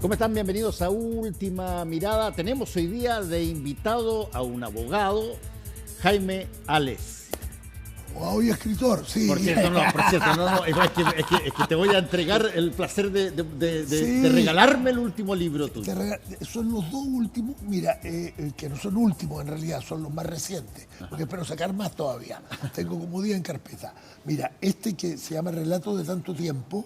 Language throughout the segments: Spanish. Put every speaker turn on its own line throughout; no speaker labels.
¿Cómo están? Bienvenidos a Última Mirada. Tenemos hoy día de invitado a un abogado, Jaime Ales.
Hoy escritor, sí.
Por cierto, es que te voy a entregar el placer de regalarme el último libro tuyo.
Son los dos últimos, mira, que no son últimos en realidad, son los más recientes, porque espero sacar más todavía. Tengo como 10 en carpeta. Mira, este que se llama Relatos de tanto tiempo,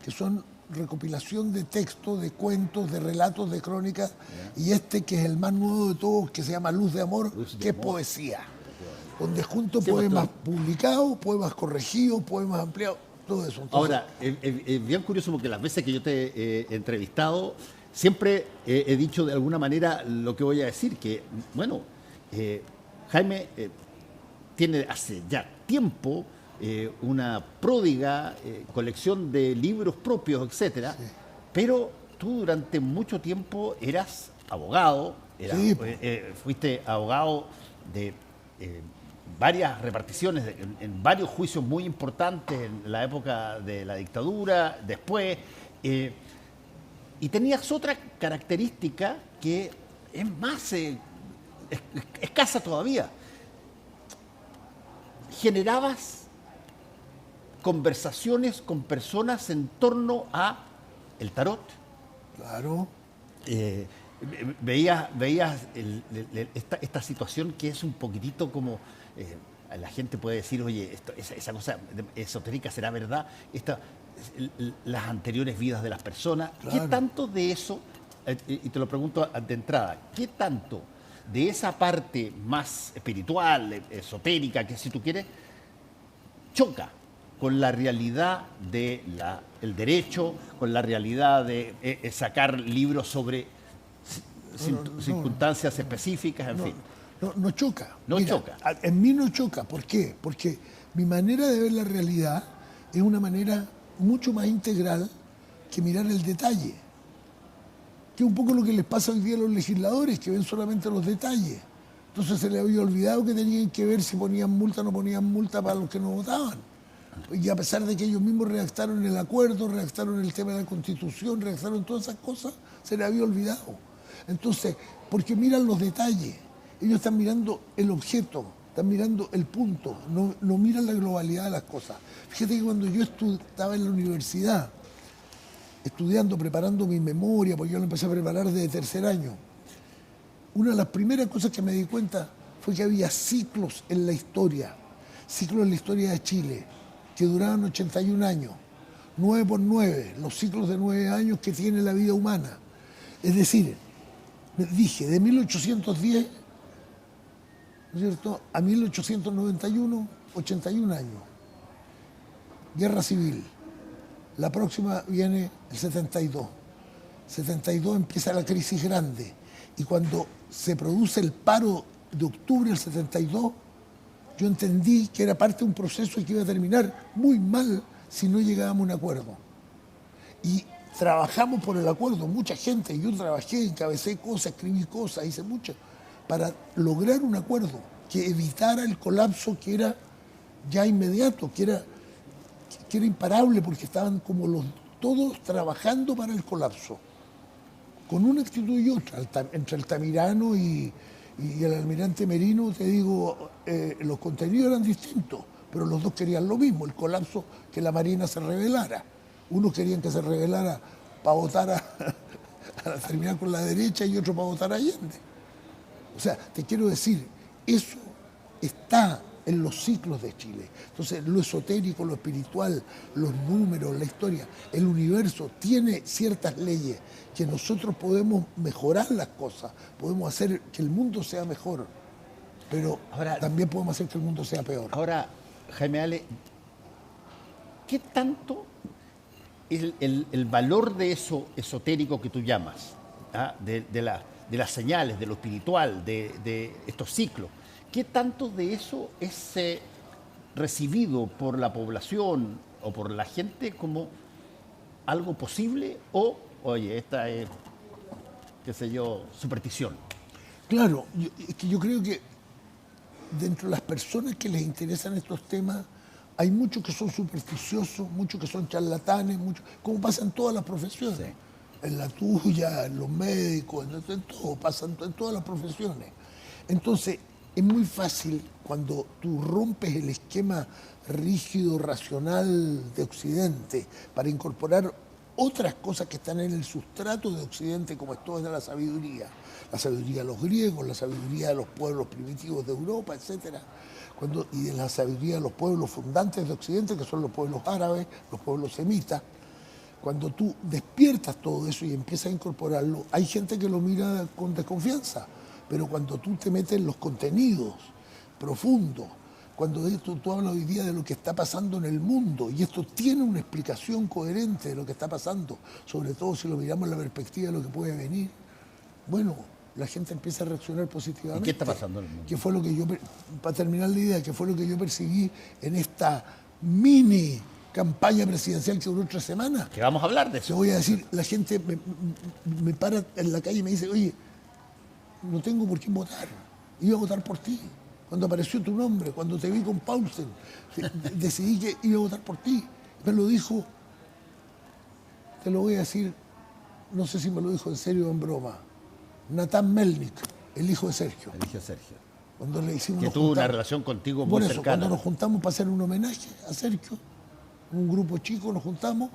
que son recopilación de textos, de cuentos, de relatos, de crónicas, y este que es el más nuevo de todos, que se llama Luz de Amor, que es poesía, donde junto poemas publicados, poemas corregidos, poemas ampliados, todo eso. Entonces,
ahora, es bien curioso porque las veces que yo te he entrevistado, siempre he dicho de alguna manera lo que voy a decir, que, bueno, Jaime tiene hace ya tiempo una pródiga colección de libros propios, etcétera, sí. Pero tú durante mucho tiempo eras abogado, sí. Fuiste abogado de varias reparticiones, en varios juicios muy importantes en la época de la dictadura, después, y tenías otra característica que es más escasa todavía. Generabas conversaciones con personas en torno a el tarot. Claro. Veías esta situación que es un poquitito como la gente puede decir, oye, esa cosa esotérica será verdad, las anteriores vidas de las personas. Claro. ¿Qué tanto de eso, y te lo pregunto de entrada, qué tanto de esa parte más espiritual, esotérica, que si tú quieres, choca con la realidad del derecho, con la realidad de sacar libros sobre circunstancias específicas, en fin?
No choca.
No choca.
En mí no choca. ¿Por qué? Porque mi manera de ver la realidad es una manera mucho más integral que mirar el detalle. Que es un poco lo que les pasa hoy día a los legisladores, que ven solamente los detalles. Entonces se les había olvidado que tenían que ver si ponían multa o no ponían multa para los que no votaban. Y a pesar de que ellos mismos redactaron el acuerdo, redactaron el tema de la Constitución, redactaron todas esas cosas, se les había olvidado. Entonces, porque miran los detalles, ellos están mirando el objeto, están mirando el punto, no miran la globalidad de las cosas. Fíjate que cuando yo estaba en la universidad, estudiando, preparando mi memoria, porque yo la empecé a preparar desde tercer año, una de las primeras cosas que me di cuenta fue que había ciclos en la historia de Chile, que duraban 81 años, 9 por 9, los ciclos de 9 años que tiene la vida humana. Es decir, dije, de 1810, ¿no es cierto?, a 1891, 81 años. Guerra civil. La próxima viene el 72. 72 empieza la crisis grande. Y cuando se produce el paro de octubre del 72, yo entendí que era parte de un proceso y que iba a terminar muy mal si no llegábamos a un acuerdo. Y trabajamos por el acuerdo, mucha gente, yo trabajé, encabecé cosas, escribí cosas, hice mucho, para lograr un acuerdo que evitara el colapso que era ya inmediato, que era imparable, porque estaban como todos trabajando para el colapso, con una actitud y otra, entre Altamirano y el almirante Merino, te digo, los contenidos eran distintos, pero los dos querían lo mismo, el colapso, que la Marina se rebelara. Unos querían que se rebelara para votar a terminar con la derecha y otros para votar a Allende. O sea, te quiero decir, eso está en los ciclos de Chile. Entonces, lo esotérico, lo espiritual, los números, la historia, el universo tiene ciertas leyes que nosotros podemos mejorar las cosas, podemos hacer que el mundo sea mejor, pero ahora, también podemos hacer que el mundo sea peor.
Ahora, Jaime Ale, ¿qué tanto es el valor de eso esotérico que tú llamas, de las señales, de lo espiritual, de estos ciclos? ¿Qué tanto de eso es recibido por la población o por la gente como algo posible o, oye, esta es, qué sé yo, superstición?
Claro, es que yo creo que dentro de las personas que les interesan estos temas hay muchos que son supersticiosos, muchos que son charlatanes, muchos, como pasa en todas las profesiones. Sí. en la tuya, en los médicos, en todo, pasa en todas las profesiones. Entonces, es muy fácil cuando tú rompes el esquema rígido, racional de Occidente para incorporar otras cosas que están en el sustrato de Occidente, como es toda la sabiduría de los griegos, la sabiduría de los pueblos primitivos de Europa, etcétera, y de la sabiduría de los pueblos fundantes de Occidente, que son los pueblos árabes, los pueblos semitas. Cuando tú despiertas todo eso y empiezas a incorporarlo, hay gente que lo mira con desconfianza, pero cuando tú te metes en los contenidos profundos, cuando tú hablas hoy día de lo que está pasando en el mundo, y esto tiene una explicación coherente de lo que está pasando, sobre todo si lo miramos en la perspectiva de lo que puede venir, bueno, la gente empieza a reaccionar positivamente.
¿Y qué está pasando en el mundo?
Que fue lo que yo, para terminar la idea, que fue lo que yo perseguí en esta mini campaña presidencial que duró 3 semanas.
Que vamos a hablar de
Te
eso.
voy a decir, la gente me para en la calle y me dice, oye, no tengo por quién votar, iba a votar por ti. Cuando apareció tu nombre, cuando te vi con Paulsen, decidí que iba a votar por ti. Me lo dijo, te lo voy a decir, no sé si me lo dijo en serio o en broma, Natán Melnik, el hijo de Sergio.
El hijo de Sergio.
Cuando le hicimos
Que tuvo una relación contigo muy
por eso,
cercana.
cuando nos juntamos para hacer un homenaje a Sergio, un grupo chico nos juntamos,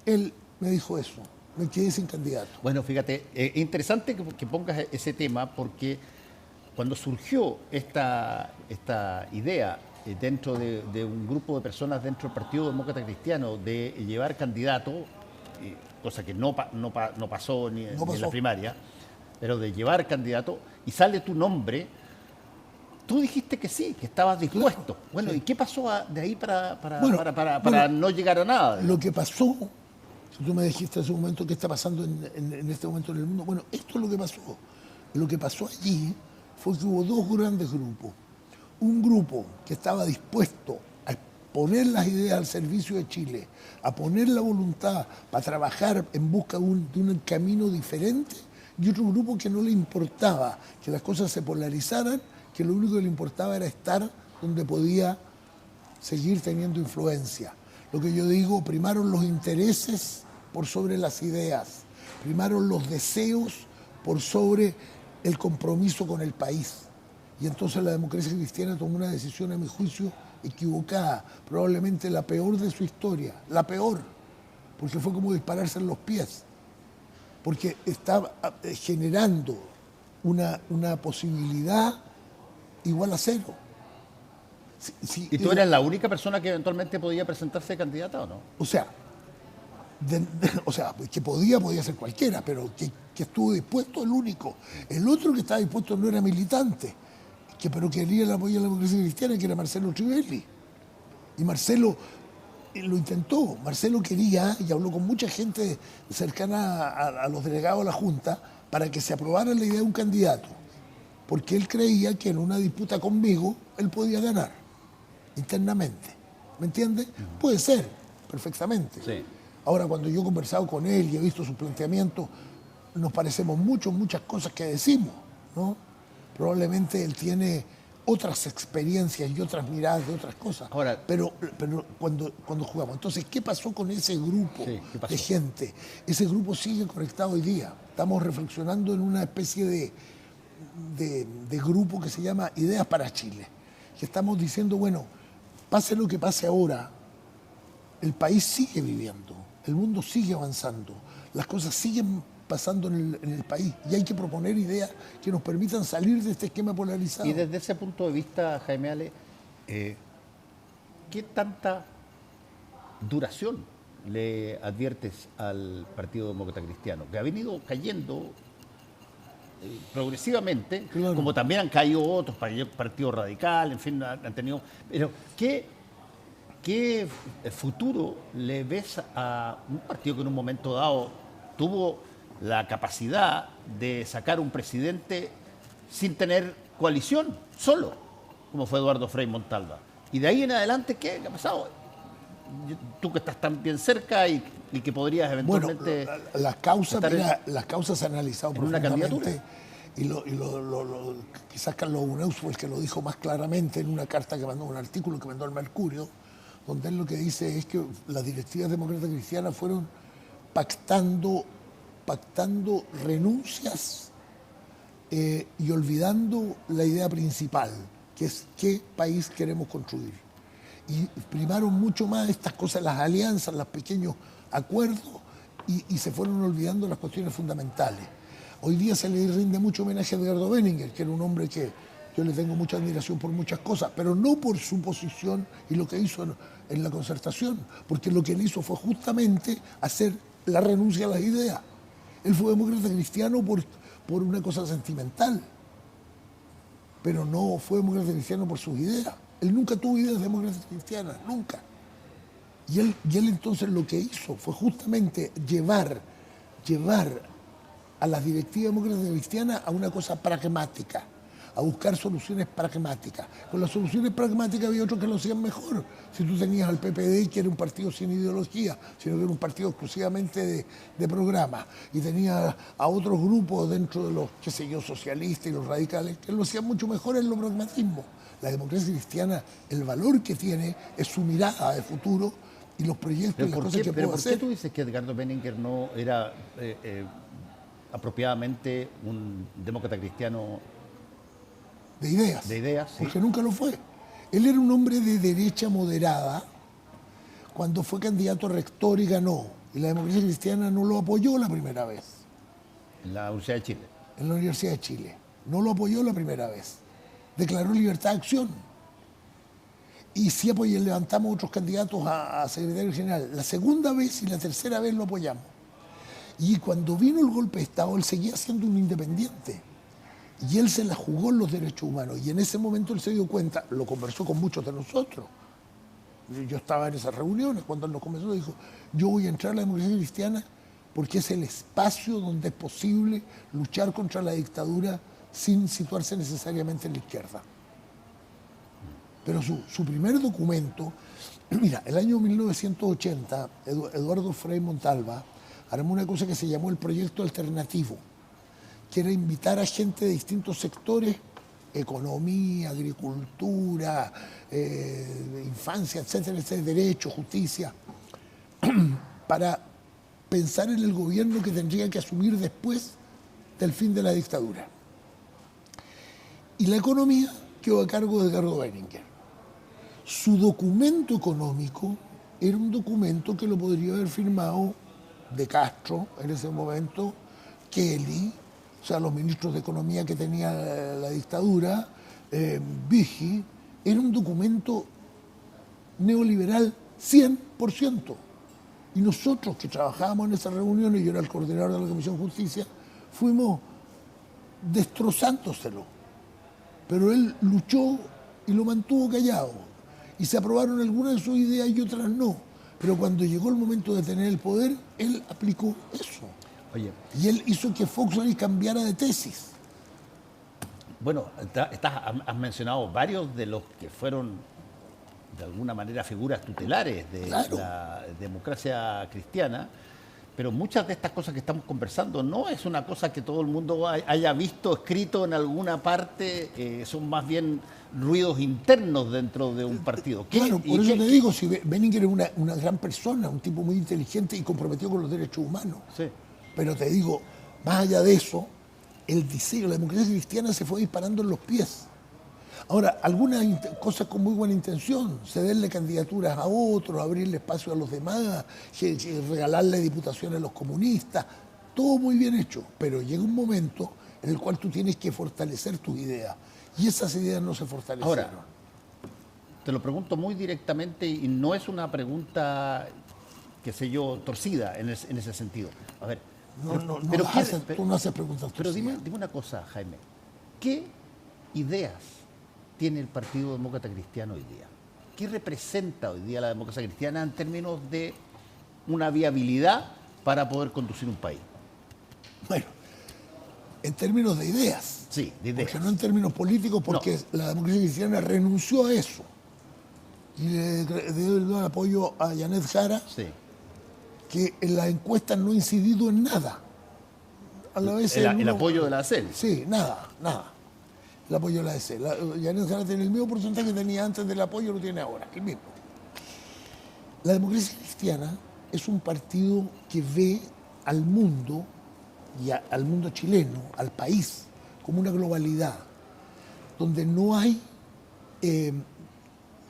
él me dijo eso, me quedé sin candidato.
Bueno, fíjate, es interesante que pongas ese tema porque cuando surgió esta idea dentro de un grupo de personas dentro del Partido Demócrata Cristiano de llevar candidato, cosa que no pasó ni en la primaria, pero de llevar candidato, y sale tu nombre, tú dijiste que sí, que estabas dispuesto.
Claro,
bueno,
sí.
¿Y qué pasó de ahí para
Bueno,
no llegar a nada?
Lo que pasó, si tú me dijiste hace un momento qué está pasando en este momento en el mundo, bueno, esto es lo que pasó. Lo que pasó allí fue que hubo 2 grandes grupos. Un grupo que estaba dispuesto a poner las ideas al servicio de Chile, a poner la voluntad para trabajar en busca de un camino diferente, y otro grupo que no le importaba que las cosas se polarizaran, que lo único que le importaba era estar donde podía seguir teniendo influencia. Lo que yo digo, primaron los intereses por sobre las ideas, primaron los deseos por sobre el compromiso con el país. Y entonces la democracia cristiana tomó una decisión, a mi juicio, equivocada, probablemente la peor de su historia, la peor, porque fue como dispararse en los pies, porque estaba generando una posibilidad igual a 0.
¿Y tú eras la única persona que eventualmente podía presentarse candidata o no?
O sea, pues que podía ser cualquiera, pero que estuvo dispuesto el único. El otro que estaba dispuesto no era militante, pero quería el apoyo a la democracia cristiana, que era Marcelo Trivelli. Y Marcelo lo intentó. Marcelo quería, y habló con mucha gente cercana a los delegados de la Junta, para que se aprobara la idea de un candidato, porque él creía que en una disputa conmigo él podía ganar internamente. ¿Me entiendes? Puede ser, perfectamente.
Sí.
Ahora, cuando yo he conversado con él y he visto sus planteamientos, nos parecemos mucho en muchas cosas que decimos, ¿no? Probablemente él tiene otras experiencias y otras miradas de otras cosas.
Ahora,
pero cuando jugamos. Entonces, ¿qué pasó con ese grupo de gente? Ese grupo sigue conectado hoy día. Estamos reflexionando en una especie de grupo que se llama Ideas para Chile. Que estamos diciendo, bueno, pase lo que pase ahora, el país sigue viviendo, el mundo sigue avanzando, las cosas siguen pasando en el país y hay que proponer ideas que nos permitan salir de este esquema polarizado.
Y desde ese punto de vista, Jaime Ale, ¿qué tanta duración le adviertes al Partido Demócrata Cristiano? Que ha venido cayendo progresivamente,
claro,
como también han caído otros, Partido Radical, en fin, han tenido... Pero, ¿qué futuro le ves a un partido que en un momento dado tuvo la capacidad de sacar un presidente sin tener coalición, solo, como fue Eduardo Frei Montalva? Y de ahí en adelante, ¿qué ha pasado? Tú que estás tan bien cerca y que podrías eventualmente...
Bueno, las causas se han analizado
en una
profundamente.
Candidatura.
Quizás Carlos Uneus fue el que lo dijo más claramente en una carta que mandó, un artículo que mandó al Mercurio, donde él lo que dice es que las directivas demócratas cristianas fueron pactando pactando renuncias y olvidando la idea principal, que es qué país queremos construir. Y primaron mucho más estas cosas, las alianzas, los pequeños acuerdos, y se fueron olvidando las cuestiones fundamentales. Hoy día se le rinde mucho homenaje a Edgardo Benninger, que era un hombre que yo le tengo mucha admiración por muchas cosas, pero no por su posición y lo que hizo en la Concertación, porque lo que él hizo fue justamente hacer la renuncia a las ideas. Él fue demócrata cristiano por una cosa sentimental, pero no fue demócrata cristiano por sus ideas. Él nunca tuvo ideas demócratas cristianas, nunca. Y él entonces lo que hizo fue justamente llevar a las directivas demócratas cristianas a una cosa pragmática, a buscar soluciones pragmáticas. Con las soluciones pragmáticas había otros que lo hacían mejor. Si tú tenías al PPD, que era un partido sin ideología, sino que era un partido exclusivamente de programa, y tenías a otros grupos dentro de los, qué sé yo, socialistas y los radicales, que lo hacían mucho mejor en lo pragmatismo. La democracia cristiana, el valor que tiene es su mirada de futuro y los proyectos y las cosas que puede hacer.
¿Por qué tú dices que Edgardo Benninger no era apropiadamente un demócrata cristiano
de ideas?
De ideas, sí.
Porque nunca lo fue. Él era un hombre de derecha moderada cuando fue candidato a rector y ganó. Y la democracia cristiana no lo apoyó la primera vez.
En la Universidad de Chile.
En la Universidad de Chile. No lo apoyó la primera vez. Declaró libertad de acción. Y sí levantamos otros candidatos a secretario general. La segunda vez y la tercera vez lo apoyamos. Y cuando vino el golpe de Estado, él seguía siendo un independiente. Y él se la jugó en los derechos humanos. Y en ese momento él se dio cuenta, lo conversó con muchos de nosotros. Yo estaba en esas reuniones cuando él nos conversó, dijo, yo voy a entrar a la democracia cristiana porque es el espacio donde es posible luchar contra la dictadura sin situarse necesariamente en la izquierda. Pero su primer documento, mira, el año 1980, Eduardo Frei Montalva armó una cosa que se llamó el Proyecto Alternativo, que era invitar a gente de distintos sectores, economía, agricultura, infancia, etcétera, etcétera, derecho, justicia, para pensar en el gobierno que tendría que asumir después del fin de la dictadura. Y la economía quedó a cargo de Edgardo Benninger. Su documento económico era un documento que lo podría haber firmado De Castro en ese momento, Kelly, o sea, los ministros de Economía que tenía la dictadura, Vigil. Era un documento neoliberal 100%. Y nosotros que trabajábamos en esas reuniones, yo era el coordinador de la Comisión de Justicia, fuimos destrozándoselo. Pero él luchó y lo mantuvo callado. Y se aprobaron algunas de sus ideas y otras no. Pero cuando llegó el momento de tener el poder, él aplicó eso.
Oye.
Y él hizo que Volkswagen cambiara de tesis.
Bueno, has mencionado varios de los que fueron, de alguna manera, figuras tutelares de la democracia cristiana, pero muchas de estas cosas que estamos conversando no es una cosa que todo el mundo haya visto escrito en alguna parte, son más bien ruidos internos dentro de un partido.
Claro, por eso te digo, si Benninger es una gran persona, un tipo muy inteligente y comprometido con los derechos humanos.
Sí.
Pero te digo, más allá de eso, el diseño, la democracia cristiana se fue disparando en los pies. Ahora, algunas cosas con muy buena intención, cederle candidaturas a otros, abrirle espacio a los demás, regalarle diputaciones a los comunistas, todo muy bien hecho, pero llega un momento en el cual tú tienes que fortalecer tus ideas, y esas ideas no se fortalecieron.
Ahora, te lo pregunto muy directamente y no es una pregunta, qué sé yo, torcida en ese sentido. A ver,
tú no haces preguntas torcidas.
Pero dime una cosa, Jaime, ¿qué ideas tiene el Partido Demócrata Cristiano hoy día? ¿Qué representa hoy día la democracia cristiana en términos de una viabilidad para poder conducir un país?
Bueno, en términos de ideas.
Sí, de ideas.
Porque no en términos políticos, porque la democracia cristiana renunció a eso. Y le dio el apoyo a Janet Jara,
sí,
que en las encuestas no ha incidido en nada. A la vez
el apoyo de la ACEL.
Sí, nada. El apoyo de la ACEL. Janet Jara tiene el mismo porcentaje que tenía antes del apoyo, lo tiene ahora, el mismo. La democracia cristiana es un partido que ve al mundo al mundo chileno, al país, como una globalidad, donde no hay,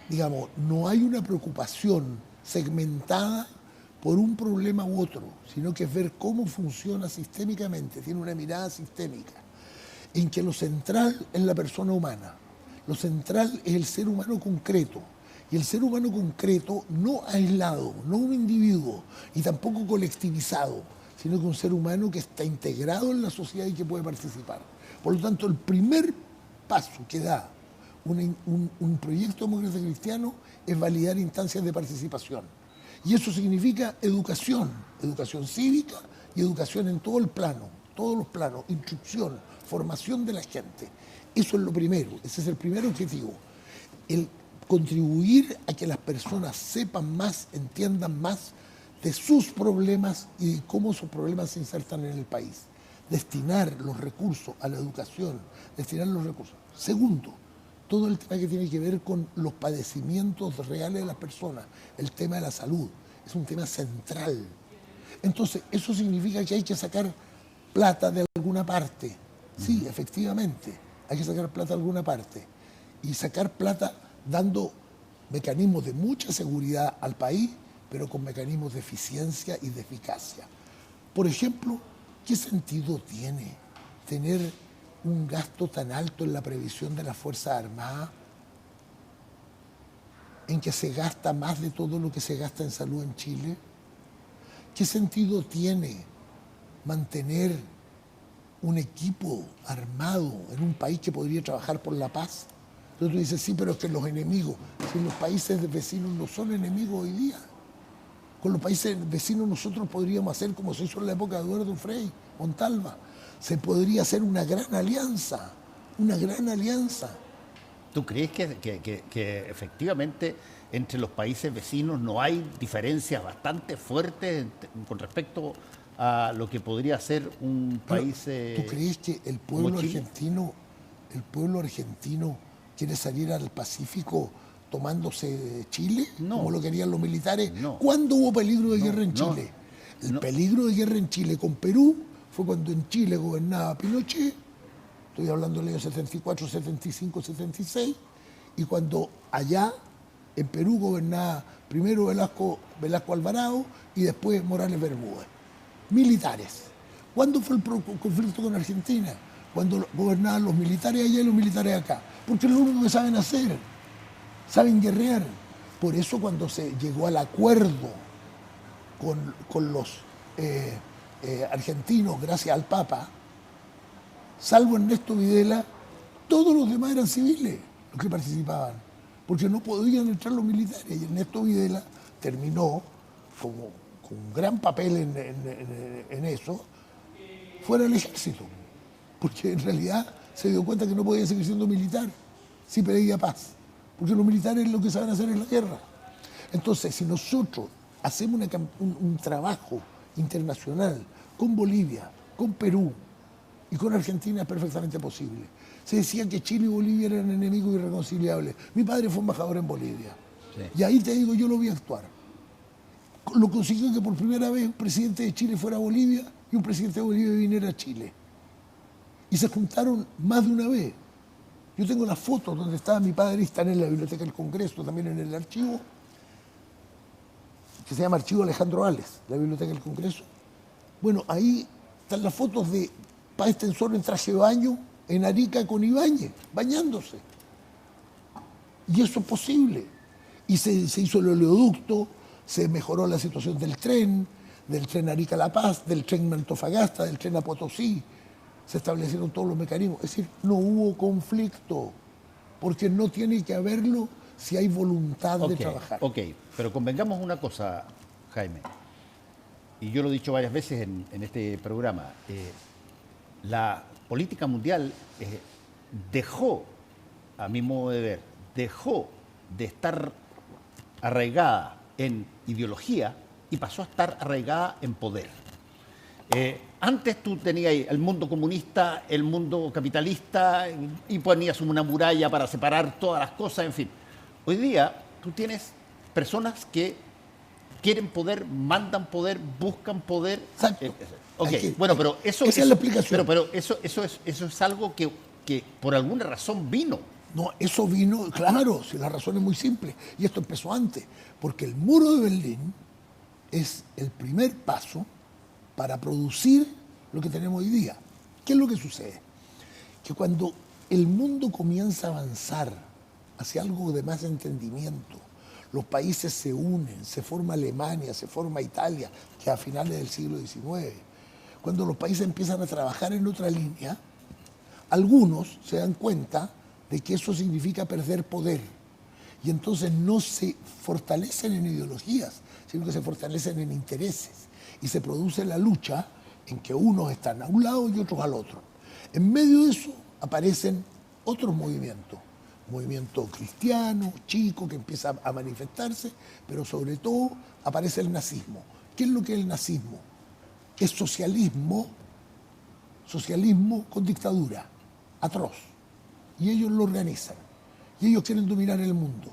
digamos, no hay una preocupación segmentada por un problema u otro, sino que es ver cómo funciona sistémicamente, tiene una mirada sistémica, en que lo central es la persona humana, lo central es el ser humano concreto, y el ser humano concreto no aislado, no un individuo, y tampoco colectivizado, sino que un ser humano que está integrado en la sociedad y que puede participar. Por lo tanto, el primer paso que da un proyecto demócrata cristiano es validar instancias de participación. Y eso significa educación, educación cívica y educación en todo el plano, todos los planos, instrucción, formación de la gente. Eso es lo primero, ese es el primer objetivo. El contribuir a que las personas sepan más, entiendan más de sus problemas y de cómo esos problemas se insertan en el país. Destinar los recursos a la educación, destinar los recursos. Segundo, todo el tema que tiene que ver con los padecimientos reales de las personas, el tema de la salud, es un tema central. Entonces, eso significa que hay que sacar plata de alguna parte. Sí, efectivamente, hay que sacar plata de alguna parte. Y sacar plata dando mecanismos de mucha seguridad al país, pero con mecanismos de eficiencia y de eficacia. Por ejemplo, ¿qué sentido tiene tener un gasto tan alto en la previsión de las Fuerzas Armadas, en que se gasta más de todo lo que se gasta en salud en Chile? ¿Qué sentido tiene mantener un equipo armado en un país que podría trabajar por la paz? Entonces tú dices, sí, pero es que los enemigos, si los países vecinos no son enemigos hoy día, con los países vecinos nosotros podríamos hacer como se hizo en la época de Eduardo Frei, Montalva. Se podría hacer una gran alianza, una gran alianza.
¿Tú crees que efectivamente entre los países vecinos no hay diferencias bastante fuertes con respecto a lo que podría ser un país?
¿Tú crees que el pueblo argentino quiere salir al Pacífico tomándose Chile,
No.
como lo querían los militares?
No.
¿Cuándo hubo peligro de guerra en
no,
Chile? El
no.
peligro de guerra en Chile con Perú fue cuando en Chile gobernaba Pinochet, estoy hablando del año 74, 75, 76, y cuando allá en Perú gobernaba primero Velasco Alvarado y después Morales Bermúdez. Militares. ¿Cuándo fue el conflicto con Argentina? Cuando gobernaban los militares allá y los militares acá. Porque es lo único que saben hacer. Saben guerrear. Por eso cuando se llegó al acuerdo con los argentinos, gracias al Papa, salvo Ernesto Videla, todos los demás eran civiles los que participaban, porque no podían entrar los militares. Y Ernesto Videla terminó con un gran papel en eso, fuera del ejército, porque en realidad se dio cuenta que no podía seguir siendo militar si pedía paz, porque los militares lo que saben hacer es la guerra. Entonces, si nosotros hacemos un trabajo internacional con Bolivia, con Perú y con Argentina, es perfectamente posible. Se decía que Chile y Bolivia eran enemigos irreconciliables. Mi padre fue embajador en Bolivia. Sí. Y ahí te digo, yo lo vi actuar. Lo consiguió que por primera vez un presidente de Chile fuera a Bolivia y un presidente de Bolivia viniera a Chile. Y se juntaron más de una vez. Yo tengo las fotos donde estaba mi padre, están en la Biblioteca del Congreso, también en el archivo, que se llama Archivo Alejandro Ales, la Biblioteca del Congreso. Bueno, ahí están las fotos de Páez Tensoro en traje de baño en Arica con Ibáñez, bañándose. Y eso es posible. Y se hizo el oleoducto, se mejoró la situación del tren Arica-La Paz, del tren Antofagasta, del tren a Potosí. Se establecieron todos los mecanismos. Es decir, no hubo conflicto, porque no tiene que haberlo si hay voluntad de trabajar.
Ok, pero convengamos una cosa, Jaime, y yo lo he dicho varias veces en este programa, la política mundial dejó, a mi modo de ver, dejó de estar arraigada en ideología y pasó a estar arraigada en poder. Antes tú tenías el mundo comunista, el mundo capitalista y ponías una muralla para separar todas las cosas, en fin. Hoy día tú tienes personas que quieren poder, mandan poder, buscan poder.
Exacto.
Ok, bueno, pero eso...
Esa es la explicación.
Pero eso es algo que por alguna razón vino.
No, eso vino, claro, si la razón es muy simple. Y esto empezó antes, porque el muro de Berlín es el primer paso para producir lo que tenemos hoy día. ¿Qué es lo que sucede? Que cuando el mundo comienza a avanzar hacia algo de más entendimiento, los países se unen, se forma Alemania, se forma Italia, que a finales del siglo XIX, cuando los países empiezan a trabajar en otra línea, algunos se dan cuenta de que eso significa perder poder. Y entonces no se fortalecen en ideologías, sino que se fortalecen en intereses. Y se produce la lucha en que unos están a un lado y otros al otro. En medio de eso aparecen otros movimientos. Movimiento cristiano, chico, que empieza a manifestarse, pero sobre todo aparece el nazismo. ¿Qué es lo que es el nazismo? Es socialismo con dictadura, atroz. Y ellos lo organizan. Y ellos quieren dominar el mundo.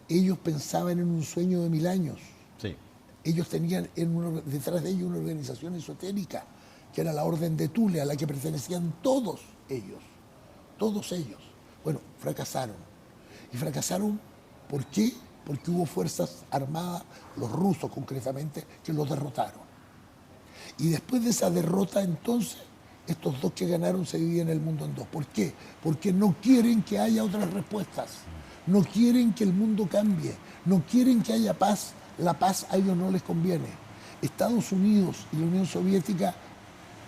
Ellos pensaban en un sueño de 1000 años.
Sí.
Ellos tenían detrás de ellos una organización esotérica, que era la Orden de Thule, a la que pertenecían todos ellos. Todos ellos. Bueno, fracasaron. ¿Y fracasaron por qué? Porque hubo fuerzas armadas, los rusos concretamente, que los derrotaron. Y después de esa derrota, entonces, estos dos que ganaron se dividen el mundo en dos. ¿Por qué? Porque no quieren que haya otras respuestas. No quieren que el mundo cambie. No quieren que haya paz. La paz a ellos no les conviene. Estados Unidos y la Unión Soviética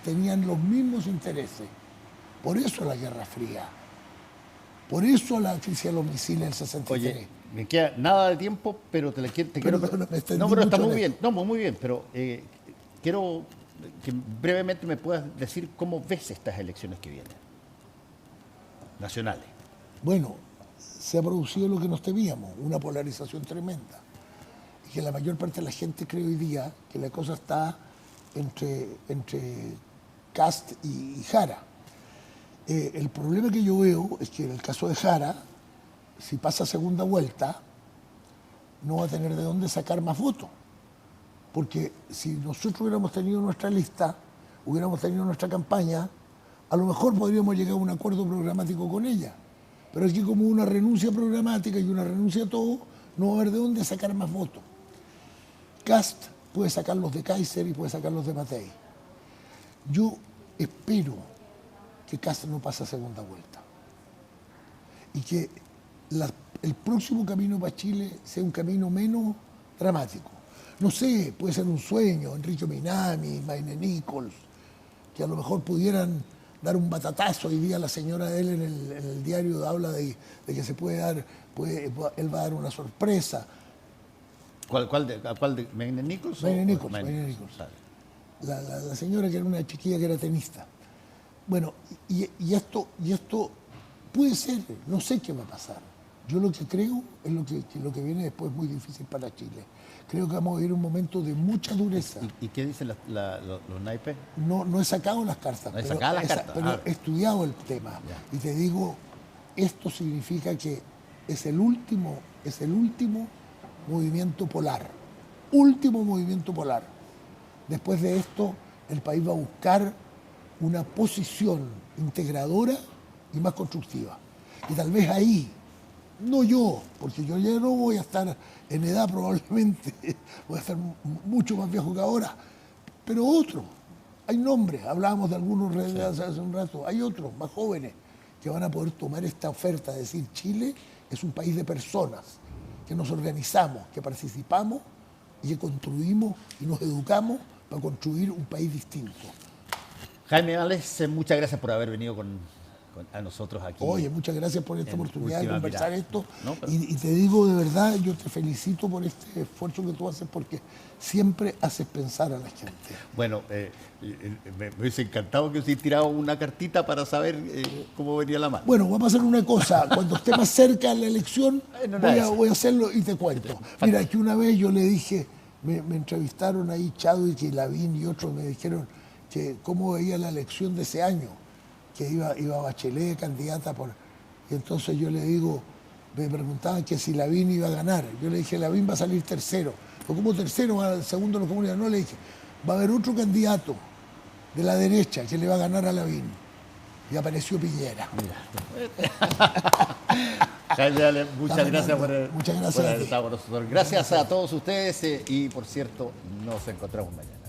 tenían los mismos intereses. Por eso la Guerra Fría. Por eso la crisis de los misiles del 63.
Oye, me queda nada de tiempo, pero te quiero...
Perdona, me extendí
No, pero está
mucho
muy
en
bien.
esto.
No, muy bien, pero quiero que brevemente me puedas decir cómo ves estas elecciones que vienen, nacionales.
Bueno, se ha producido lo que nos temíamos, una polarización tremenda. Y que la mayor parte de la gente cree hoy día que la cosa está entre Kast y Jara. El problema que yo veo es que en el caso de Jara, si pasa segunda vuelta, no va a tener de dónde sacar más votos. Porque si nosotros hubiéramos tenido nuestra lista, hubiéramos tenido nuestra campaña, a lo mejor podríamos llegar a un acuerdo programático con ella. Pero aquí como una renuncia programática y una renuncia a todo, no va a haber de dónde sacar más votos. Kast puede sacarlos de Kaiser y puede sacarlos de Matei. Yo espero que Kast no pase a segunda vuelta. Y que el próximo camino para Chile sea un camino menos dramático. No sé, puede ser un sueño, Enrique Minami, Maine Nichols, que a lo mejor pudieran dar un batatazo. Hoy día la señora de él en el diario habla de que se puede dar, él va a dar una sorpresa.
¿Cuál de Maine Nichols?
Maine Nichols. La señora que era una chiquilla que era tenista. Bueno, y esto puede ser, no sé qué va a pasar. Yo lo que creo es que lo que viene después es muy difícil para Chile. Creo que vamos a vivir un momento de mucha dureza.
¿Y qué dicen los naipes?
No he sacado las cartas, pero he estudiado el tema. Ya. Y te digo, esto significa que es el último movimiento polar. Último movimiento polar. Después de esto, el país va a buscar una posición integradora y más constructiva. Y tal vez ahí, no yo, porque yo ya no voy a estar en edad probablemente, voy a estar mucho más viejo que ahora, pero otros, hay nombres, hablábamos de algunos hace un rato, hay otros más jóvenes que van a poder tomar esta oferta, de decir, Chile es un país de personas, que nos organizamos, que participamos y que construimos y nos educamos para construir un país distinto.
Jaime Alex, muchas gracias por haber venido a nosotros aquí.
Oye, muchas gracias por esta oportunidad de conversar esto.
No, pero...
y te digo de verdad, yo te felicito por este esfuerzo que tú haces porque siempre haces pensar a la gente.
Bueno, me hubiese encantado que hubiese tirado una cartita para saber cómo venía la mano.
Bueno, vamos a hacer una cosa. Cuando esté más cerca de la elección, voy a hacerlo y te cuento. Mira, que una vez yo le dije, me entrevistaron ahí Chadwick y Lavín y otros, me dijeron que cómo veía la elección de ese año, que iba Bachelet candidata por... Y entonces yo le digo, me preguntaban que si Lavín iba a ganar. Yo le dije, Lavín va a salir tercero. o como tercero al segundo de los comunistas. No, le dije, va a haber otro candidato de la derecha que le va a ganar a Lavín. Y apareció Piñera.
Jaime Ale, muchas gracias por
Muchas gracias
por
a
haber
ti.
estado con nosotros. Gracias a todos ustedes y, por cierto, nos encontramos mañana.